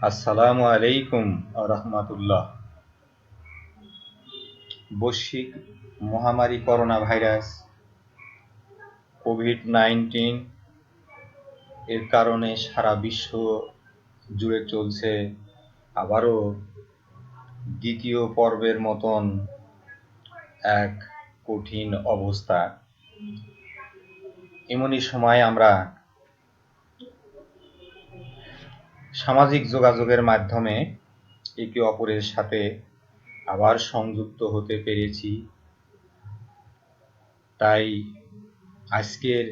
আসসালামু আলাইকুম রহমতুল্লাহ। বৈশ্বিক মহামারী করোনা ভাইরাস কোভিড-19 এর কারণে সারা বিশ্ব জুড়ে চলছে আবারও দ্বিতীয় পর্বের মতন এক কঠিন অবস্থা। এমনই সময় আমরা সামাজিক যোগাযোগের মাধ্যমে একে অপরের সাথে আবার সংযুক্ত হতে পেরেছি। তাই আজকের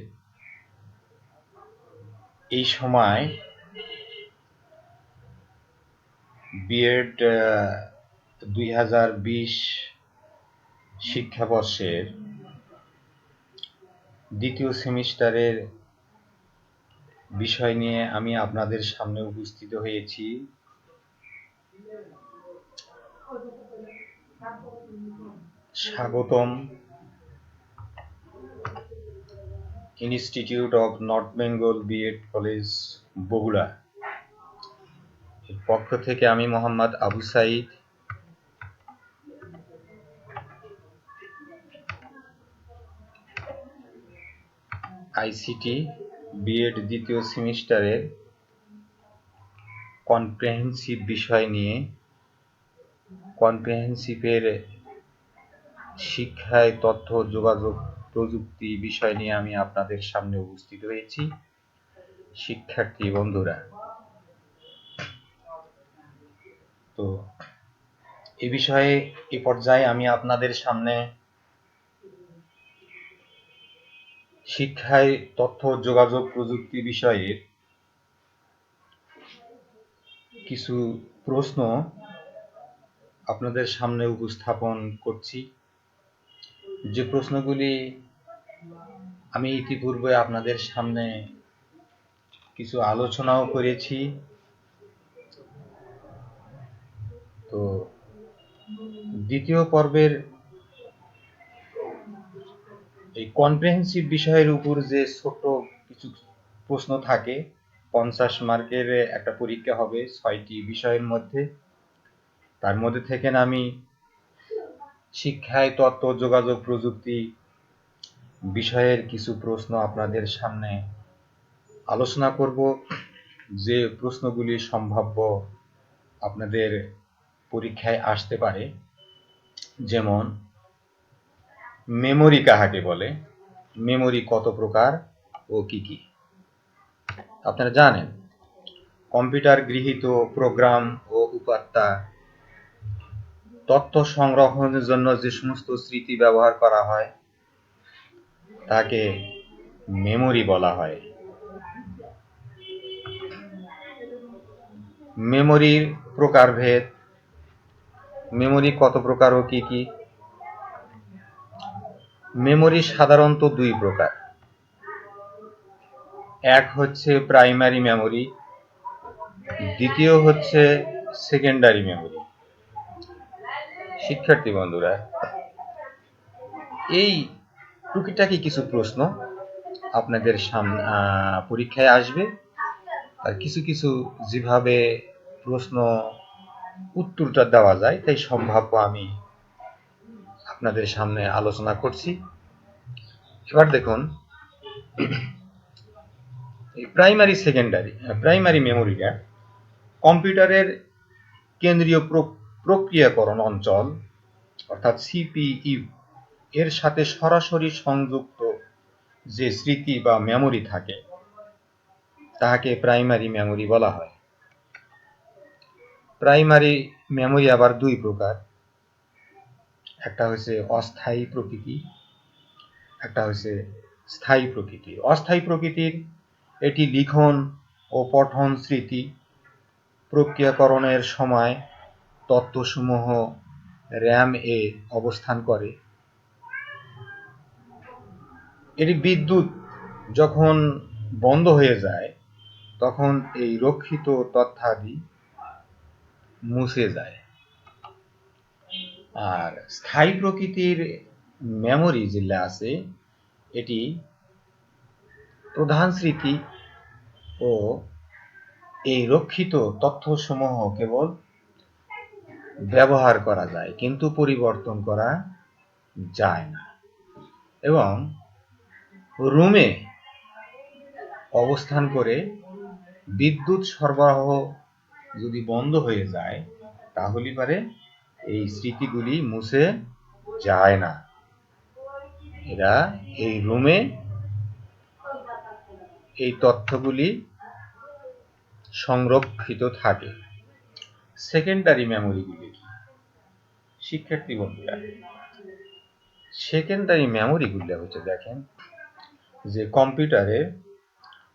এই সময় বিএড 2020 শিক্ষাবর্ষের দ্বিতীয় সেমিস্টারের বিষয় নিয়ে আমি আপনাদের সামনে উপস্থিত হয়েছি। স্বাগতম institute of north Bengal B Ed college Bogura এর পক্ষ থেকে আমি মোহাম্মদ আবু সাইদ আইসিটি বিএড দ্বিতীয় সেমিস্টারের কম্প্রিহেনসিভ বিষয় নিয়ে কম্প্রিহেনসিভের শিক্ষায় তথ্য যোগাযোগ প্রযুক্তি বিষয় নিয়ে আমি আপনাদের সামনে উপস্থিত হয়েছি। শিক্ষার্থী বন্ধুরা, তো এ বিষয়ে এ পর্যায়ে আমি আপনাদের সামনে শিক্ষায় তথ্য যোগাযোগ প্রযুক্তি বিষয়ে কিছু প্রশ্ন আপনাদের সামনে উপস্থাপন করছি, যে প্রশ্নগুলি আমি ইতিপূর্বে আপনাদের সামনে কিছু আলোচনাও করেছি। তো দ্বিতীয় পর্বের এই কম্প্রিহেনসিভ বিষয়ের উপর যে ছোট কিছু প্রশ্ন থাকে, 50 মার্কের একটা পরীক্ষা হবে 6টি বিষয়ের মধ্যে। তার মধ্যে থেকে আমি শিক্ষায় তথ্য যোগাযোগ প্রযুক্তি বিষয়ের কিছু প্রশ্ন আপনাদের সামনে আলোচনা করব, যে প্রশ্নগুলি সম্ভাব্য আপনাদের পরীক্ষায় আসতে পারে। যেমন, মেমোরি কাহাকে বলে, মেমোরি কত প্রকার ও কি কি। আপনারা জানেন, কম্পিউটার গৃহীত প্রোগ্রাম ও উপাত্ত তথ্য সংরক্ষণের জন্য যে সমস্ত স্মৃতি ব্যবহার করা হয় তাকে মেমোরি বলা হয়। মেমোরির প্রকারভেদ, মেমোরি কত প্রকার ও কি কি। মেমোরি সাধারণত দুই প্রকার। এক হচ্ছে প্রাইমারি মেমোরি, দ্বিতীয় হচ্ছে সেকেন্ডারি মেমোরি। শিক্ষার্থী বন্ধুরা, এই টুকিটাকি কিছু প্রশ্ন আপনাদের সামনে পরীক্ষায় আসবে, আর কিছু কিছু যেভাবে প্রশ্ন উত্তরটা দেওয়া যায় তাই সম্ভাব্য আমি আপনাদের সামনে আলোচনা করছি। এবার দেখুন, প্রাইমারি মেমোরিটা কম্পিউটারের কেন্দ্রীয় প্রক্রিয়াকরণ অঞ্চল অর্থাৎ সিপিইউ এর সাথে সরাসরি সংযুক্ত যে স্মৃতি বা মেমোরি থাকে তাহাকে প্রাইমারি মেমোরি বলা হয়। প্রাইমারি মেমোরি আবার দুই প্রকার, একটা হচ্ছে অস্থায়ী প্রকৃতি, একটা হচ্ছে স্থায়ী প্রকৃতি। অস্থায়ী প্রকৃতির এটি লিখন ও পঠন স্মৃতি প্রক্রিয়াকরণের সময় তথ্যসমূহ র্যাম এ অবস্থান করে। এটি বিদ্যুৎ যখন বন্ধ হয়ে যায় তখন এই রক্ষিত তথ্যাদি মুছে যায়। আর স্থায়ী প্রকৃতির মেমোরি যেগুলো আছে, এটি প্রধান স্মৃতি ও এই রক্ষিত তথ্যসমূহ কেবল ব্যবহার করা যায় কিন্তু পরিবর্তন করা যায় না। এবং রুমে অবস্থান করে বিদ্যুৎ সরবরাহ যদি বন্ধ হয়ে যায় তাহলে পারে এই স্মৃতিগুলি মুছে যায় না। এরা এই রুমে এই তথ্যগুলি সংরক্ষিত থাকে। সেকেন্ডারি মেমোরিগুলি কি? শিক্ষার্থী বন্ধুরা, সেকেন্ডারি মেমোরিগুলি হচ্ছে, দেখেন যে কম্পিউটারে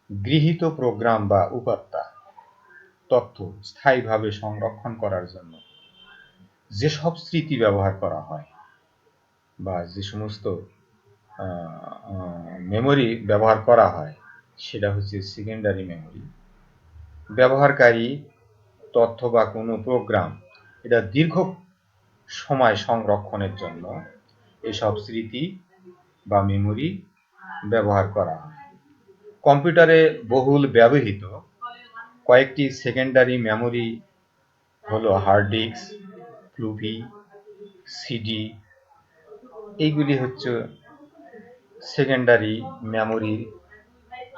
গৃহীত প্রোগ্রাম বা উপাত্ত তথ্য স্থায়ীভাবে সংরক্ষণ করার জন্য যেসব স্মৃতি ব্যবহার করা হয় বা যে সমস্ত মেমোরি ব্যবহার করা হয় সেটা হচ্ছে সেকেন্ডারি মেমোরি। ব্যবহারকারী তথ্য বা কোনো প্রোগ্রাম এটা দীর্ঘ সময় সংরক্ষণের জন্য এসব স্মৃতি বা মেমোরি ব্যবহার করা হয়। কম্পিউটারে বহুল ব্যবহৃত কয়েকটি সেকেন্ডারি মেমোরি হলো হার্ড ডিস্ক, ফ্লপি, সিডি। এইগুলি হচ্ছে সেকেন্ডারি মেমোরির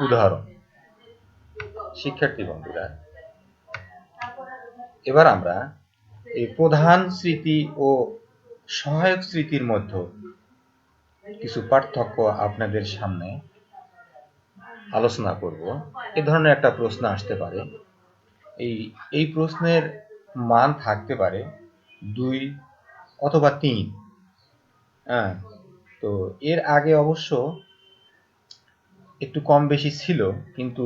উদাহরণ। শিক্ষার্থী বন্ধুরা, এবার আমরা এই প্রধান স্মৃতি ও সহায়ক স্মৃতির মধ্যে কিছু পার্থক্য আপনাদের সামনে আলোচনা করব। এ ধরনের একটা প্রশ্ন আসতে পারে। এই প্রশ্নের মান থাকতে পারে 2 অথবা 3। হ্যাঁ, তো এর আগে অবশ্য একটু কম বেশি ছিল, কিন্তু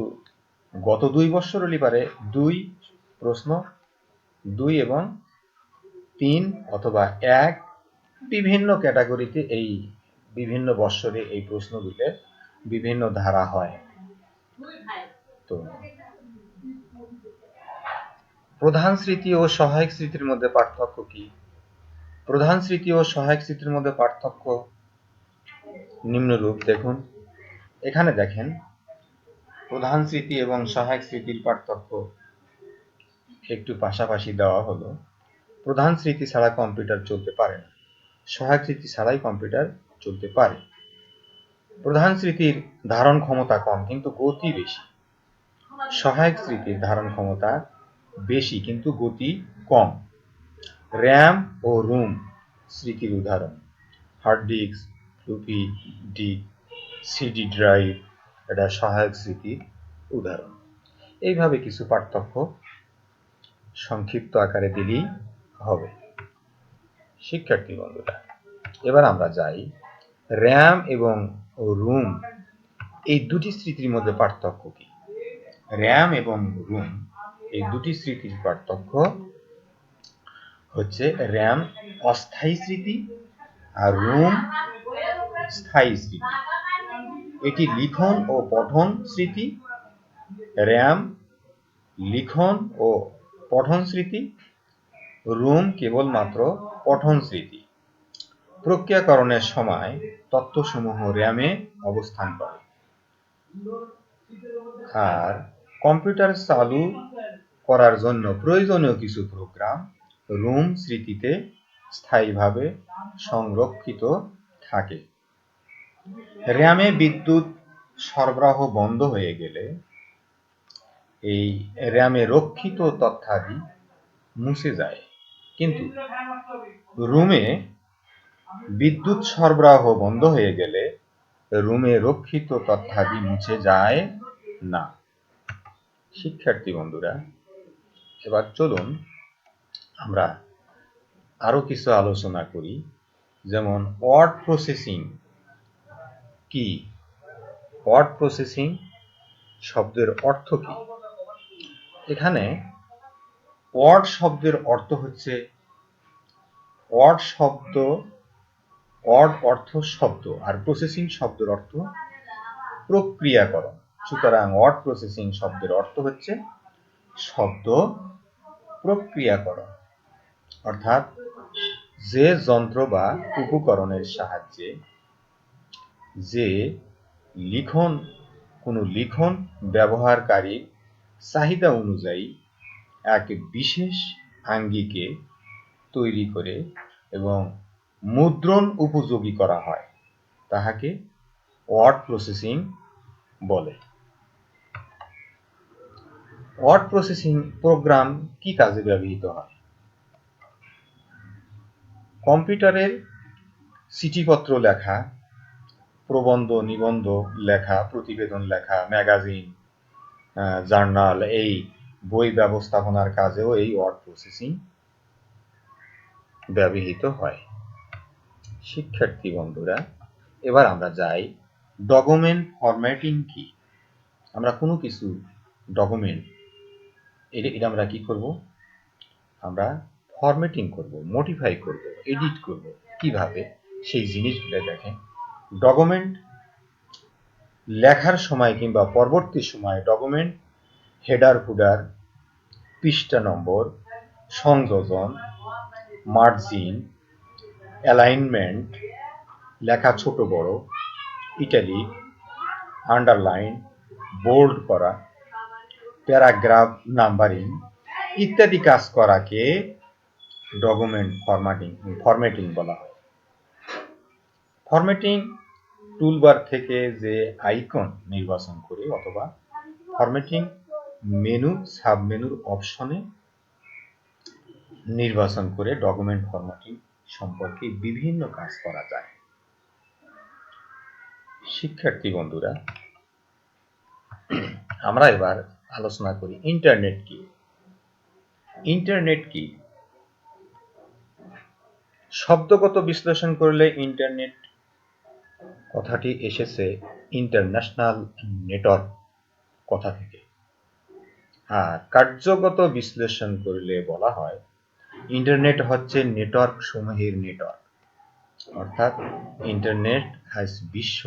গত 2 বছর হলে পারে 2 প্রশ্ন 2 এবং 3 অথবা 1 বিভিন্ন ক্যাটাগরিতে এই বিভিন্ন বৎসরে এই প্রশ্নগুলো বিভিন্ন ধারা হয়। তো প্রধান স্মৃতি ও সহায়ক স্মৃতির মধ্যে পার্থক্য কি? প্রধান স্মৃতি ও সহায়ক স্মৃতির মধ্যে পার্থক্য নিম্নরূপ। দেখুন, এখানে দেখেন প্রধান স্মৃতি এবং সহায়ক স্মৃতির পার্থক্য একটু পাশাপাশি দেওয়া হলো। প্রধান স্মৃতি ছাড়া কম্পিউটার চলতে পারে না, সহায়ক স্মৃতি ছাড়াই কম্পিউটার চলতে পারে। প্রধান স্মৃতির ধারণ ক্ষমতা কম কিন্তু গতি বেশি, সহায়ক স্মৃতির ধারণ ক্ষমতা বেশি কিন্তু গতি কম। র্যাম ও রুম স্মৃতির উদাহরণ hard disk, floppy disk, CD drive, এটা সহায়ক স্মৃতির উদাহরণ। এইভাবে কিছু পার্থক্য সংক্ষিপ্ত আকারে দিলেই হবে। শিক্ষার্থী বন্ধুরা, এবার আমরা যাই র্যাম এবং রুম এই দুটি স্মৃতির মধ্যে পার্থক্য কি। র্যাম এবং রুম এই দুটি স্মৃতির পার্থক্য হচ্ছে র্যাম অস্থায়ী স্মৃতি আর রুম স্থায়ী স্মৃতি। এটি লিখন ও পঠন স্মৃতি। র্যাম লিখন ও পঠন স্মৃতি, রুম কেবলমাত্র পঠন স্মৃতি। প্রক্রিয়াকরণের সময় তথ্যসমূহ র্যামে অবস্থান করে আর কম্পিউটার চালু করার জন্য প্রয়োজনীয় কিছু প্রোগ্রাম রুম স্মৃতিতে স্থায়ীভাবে সংরক্ষিত থাকে। র্যামে বিদ্যুৎ সরবরাহ বন্ধ হয়ে গেলে এই র্যামে রক্ষিত তথ্যাদি মুছে যায়, কিন্তু রুমে বিদ্যুৎ সরবরাহ বন্ধ হয়ে গেলে রুমে রক্ষিত তথ্যাদি মুছে যায় না। শিক্ষার্থী বন্ধুরা, এবার চলুন আমরা আরো কিছু আলোচনা করি। যেমন ওয়ার্ড প্রসেসিং কি? ওয়ার্ড প্রসেসিং শব্দের অর্থ কি? এখানে ওয়ার্ড শব্দের অর্থ হচ্ছে, ওয়ার্ড অর্থ শব্দ আর প্রসেসিং শব্দের অর্থ প্রক্রিয়াকরণ। সুতরাং ওয়ার্ড প্রসেসিং শব্দের অর্থ হচ্ছে শব্দ প্রক্রিয়াকরণ, অর্থাৎ যে যন্ত্র বা উপকরণের সাহায্যে যে লিখন কোনো লিখন ব্যবহারকারী চাহিদা অনুযায়ী এক বিশেষ আঙ্গিকে তৈরি করে এবং মুদ্রণ উপযোগী করা হয়, তাহাকে ওয়ার্ড প্রসেসিং বলে। ওয়ার্ড প্রসেসিং প্রোগ্রাম কি কাজে ব্যবহৃত হয়? কম্পিউটারের চিঠিপত্র লেখা, প্রবন্ধ নিবন্ধ লেখা, প্রতিবেদন লেখা, ম্যাগাজিন, জার্নাল, এই বই ব্যবস্থাপনার কাজেও এই ওয়ার্ড প্রসেসিং ব্যবহৃত হয়। শিক্ষার্থী বন্ধুরা, এবার আমরা যাই ডকুমেন্ট ফরম্যাটিং কি। আমরা কোনো কিছু ডকুমেন্ট এটা আমরা কি করব? আমরা ফরম্যাটিং করব, মডিফাই করব, এডিট করব। কিভাবে? সেই জিনিসগুলো দেখেন। ডকুমেন্ট লেখার সময় কিংবা পরবর্তী সময়ে ডকুমেন্ট হেডার ফুডার, পৃষ্ঠা নম্বর, সংযোজন, মার্জিন, অ্যালাইনমেন্ট, লেখা ছোট বড়, ইটালিক, আন্ডারলাইন, বোল্ড করা, প্যারাগ্রাফ নাম্বারিং ইত্যাদি কাজ করাকে ডকুমেন্ট ফরম্যাটিং বলা হয়। ফরম্যাটিং টুলবার থেকে যে আইকন নির্বাচন করে অথবা ফরম্যাটিং মেনু সাবমেনুর অপশনে নির্বাচন করে ডকুমেন্ট ফরম্যাটিং সম্পর্কে বিভিন্ন কাজ করা যায়। শিক্ষার্থী বন্ধুরা, আমরা এবার আলোচনা করি ইন্টারনেট কি। ইন্টারনেট কি? শব্দগত বিশ্লেষণ করলে ইন্টারনেট কথাটি এসেছে ইন্টারন্যাশনাল নেটওয়ার্ক কথা থেকে। আর কার্যগত বিশ্লেষণ করলে বলা হয় ইন্টারনেট হচ্ছে নেটওয়ার্ক সমূহের নেটওয়ার্ক, অর্থাৎ ইন্টারনেট আজ বিশ্ব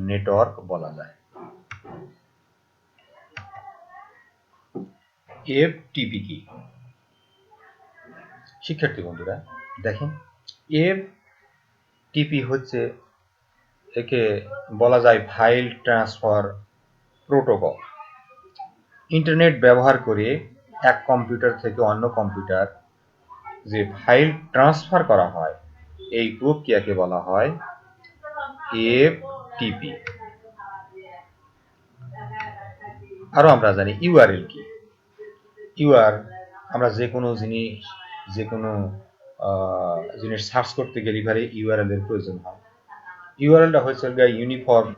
নেটওয়ার্ক বলা যায়। এফটিপি কি? শিক্ষার্থী বন্ধুরা দেখেন, এফটিপি হচ্ছে, একে বলা যায় ফাইল ট্রান্সফার প্রোটোকল। ইন্টারনেট ব্যবহার করে এক কম্পিউটার থেকে অন্য কম্পিউটার যে ফাইল ট্রান্সফার করা হয়, এই প্রক্রিয়াকে বলা হয় এফটিপি। আরো আমরা জানি ইউআরএল কি। আমরা যে কোনো জিনিস সার্চ করতে গেলে ইউআরএল এর প্রয়োজন হয়। ইউআরএলটা হচ্ছে ইউনিফর্ম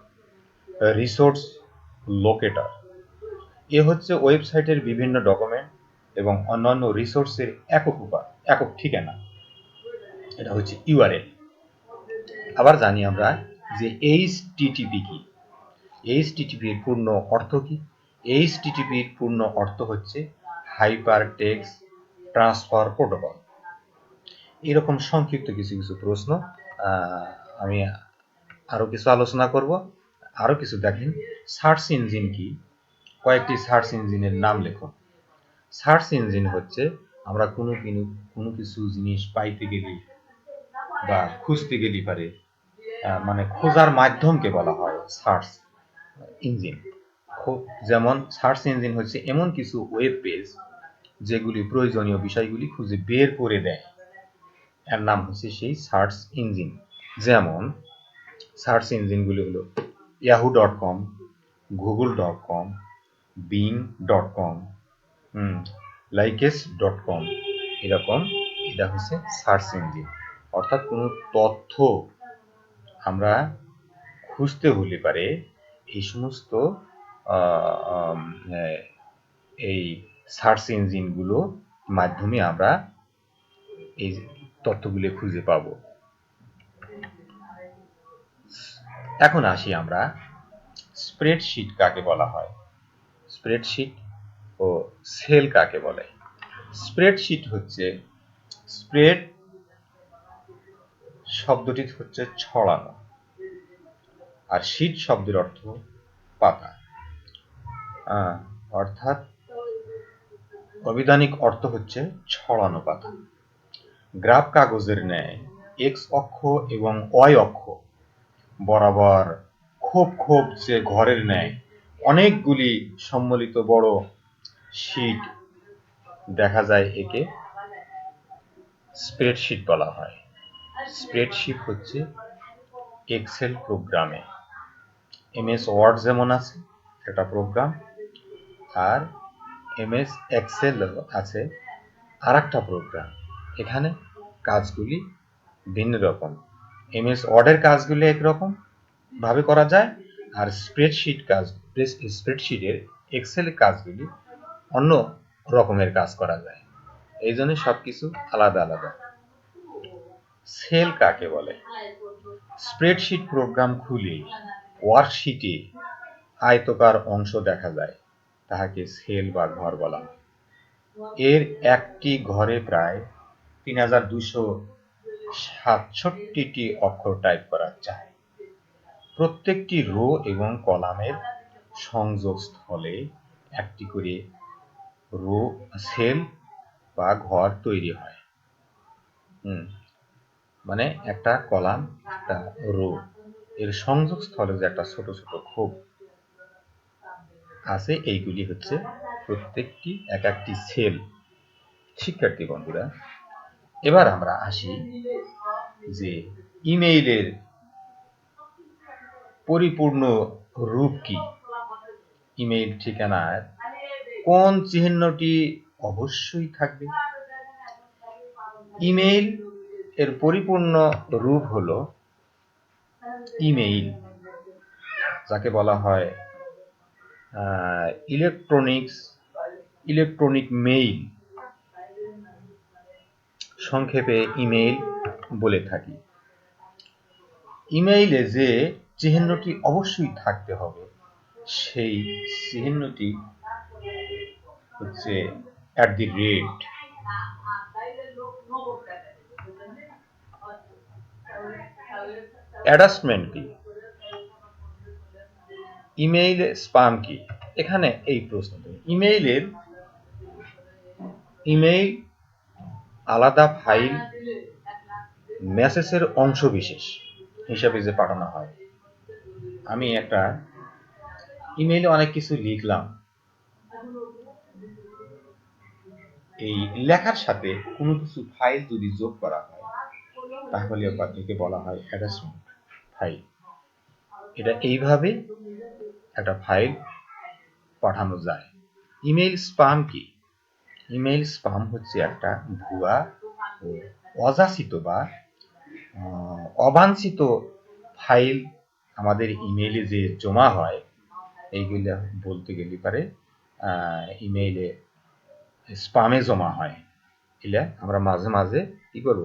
রিসোর্স লোকেটর। এ হচ্ছে ওয়েবসাইটের বিভিন্ন ডকুমেন্ট এবং অন্যান্য রিসোর্সের একক ঠিকানা। এটা হচ্ছে ইউআরএল। আবার জানি আমরা যে এইচটিটিপি কি। এইচটিটিপির পূর্ণ অর্থ কি? এইচটিটিপির পূর্ণ অর্থ হচ্ছে হাইপার টেক্সট ট্রান্সফার প্রোটোকল। এরকম সংক্ষিপ্ত কিছু প্রশ্ন আমি আরো কিছু আলোচনা করব। আরো কিছু দেখেন, সার্চ ইঞ্জিন কি? কয়েকটি সার্চ ইঞ্জিনের নাম লেখুন। সার্চ ইঞ্জিন হচ্ছে আমরা কোনো কিছু জিনিস পাইতে গেলে বা খুঁজতে গেলে মানে খোঁজার মাধ্যমকে বলা হয় সার্চ ইঞ্জিন। যেমন সার্চ ইঞ্জিন হচ্ছে এমন কিছু ওয়েব পেজ যেগুলি প্রয়োজনীয় বিষয়গুলি খুঁজে বের করে দেয়, এর নাম হচ্ছে সেই সার্চ ইঞ্জিন। যেমন সার্চ ইঞ্জিনগুলি হলো yahoo.com, google.com, bing.com, likes.com, এরকম। এটা হচ্ছে সার্চ ইঞ্জিন। অর্থাৎ কোনো তথ্য আমরা খুঁজতে হলে পারে এই সমস্ত এই সার্চ ইঞ্জিনগুলো মাধ্যমে আমরা এই তথ্যগুলো খুঁজে পাব। এখন আসি আমরা স্প্রেডশিট কাকে বলা হয়, স্প্রেডশিট ও সেল কাকে বলে। স্প্রেডশিট হচ্ছে, স্প্রেড শব্দটি হচ্ছে ছড়ানো, আর শীট শব্দের অর্থ পাতা। অর্থাৎ অবিধানিক অর্থ হচ্ছে ছড়ানো পাতা। গ্রাফ কাগজের ন্যায় এক্স অক্ষ এবং ওয়াই অক্ষ বরাবর খোপ খোপ যে ঘরের ন্যায় অনেকগুলি সম্মিলিত বড় শিট দেখা যায়, একে স্প্রেডশিট বলা হয়। স্প্রেডশিট হচ্ছে এক্সেল প্রোগ্রামে, এমএস ওয়ার্ড যেমন আছে একটা প্রোগ্রাম, আর এমএস এক্সেল আছে আর একটা প্রোগ্রাম। এখানে কাজগুলি ভিন্ন রকম। এমএস ওয়ার্ডের কাজগুলি একরকম ভাবে করা যায়, আর স্প্রেডশিটের এক্সেল কাজগুলি অন্য রকমের কাজ করা যায়। এই জন্য সবকিছু আলাদা আলাদা। সেল কাকে বলে? স্প্রেডশিট প্রোগ্রাম খুলে ওয়ার্কশিটে আয়তকার অংশ দেখা যায়, তাহাকে সেল বা ঘর বলা হয়। এর একটি ঘরে প্রায় 3267টি অক্ষর টাইপ করা যায়। প্রত্যেকটি রো এবং কলামের সংযোগস্থলে একটি করে রো সেল বা ঘর তৈরি হয়। মানে একটা কলাম, একটা রো, এর সংযোগস্থলে যে একটা ছোট ছোট খোপ আছে, এইগুলি হচ্ছে প্রত্যেকটি এক একটি সেল। শিক্ষার্থী বন্ধুরা, এবার আমরা আসি যে ইমেইলের পরিপূর্ণ রূপ কি। ইমেইল ঠিকানার কোন চিহ্নটি অবশ্যই থাকবে? ইমেইল এর পরিপূর্ণ রূপ হলো ইমেইল, যাকে বলা হয় ইলেকট্রনিক মেইল, সংক্ষেপে ইমেইল বলে থাকি। ইমেইলে যে চিহ্নটি অবশ্যই থাকতে হবে, সেই চিহ্নটি হচ্ছে @। অ্যাটাচমেন্ট কি? ইমেইল স্প্যাম কি? এখানে এই প্রশ্ন, ইমেইল আলাদা ফাইল, মেসেজের অংশ বিশেষ হিসাবে যে পাঠানো হয়। আমি একটা ইমেইলে অনেক কিছু লিখলাম, এই লেখার সাথে কোনো কিছু ফাইল যদি যোগ করা হয়, তাহলে একে বলা হয় অ্যাটাচমেন্ট ফাইল। এটা এইভাবে একটা ফাইল পাঠানো যায়। ইমেইল স্প্যাম কি? ইমেইল স্প্যাম হচ্ছে একটা ভুয়া ও অযাচিত বা অবাঞ্ছিত ফাইল আমাদের ইমেইলে যে জমা হয়, এইগুলো বলতে গেলে পারে ইমেইলে স্প্যামে জমা হয়। এগুলা আমরা মাঝে মাঝে কি করব?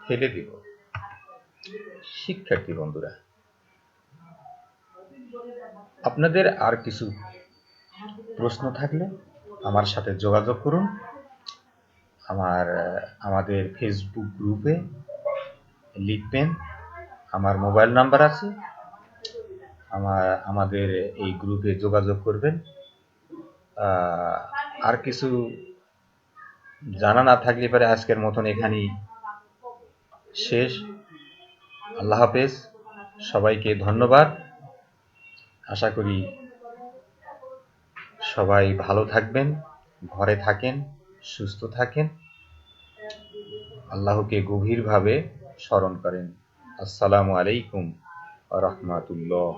ফেলে দিব। শিক্ষার্থী বন্ধুরা, আপনাদের আর কিছু প্রশ্ন থাকলে আমার সাথে যোগাযোগ করুন। আমাদের ফেসবুক গ্রুপে লিখবেন, আমার মোবাইল নাম্বার আছে, আমাদের এই গ্রুপে যোগাযোগ করবেন। আর কিছু জানা না থাকলে পরে আজকের মতন এখানেই শেষ। আল্লাহ হাফেজ, সবাইকে ধন্যবাদ। আশা করি সবাই ভালো থাকবেন, ঘরে থাকেন, সুস্থ থাকেন, আল্লাহকে গভীরভাবে স্মরণ করেন। আসসালামু আলাইকুম ওয়া রাহমাতুল্লাহ।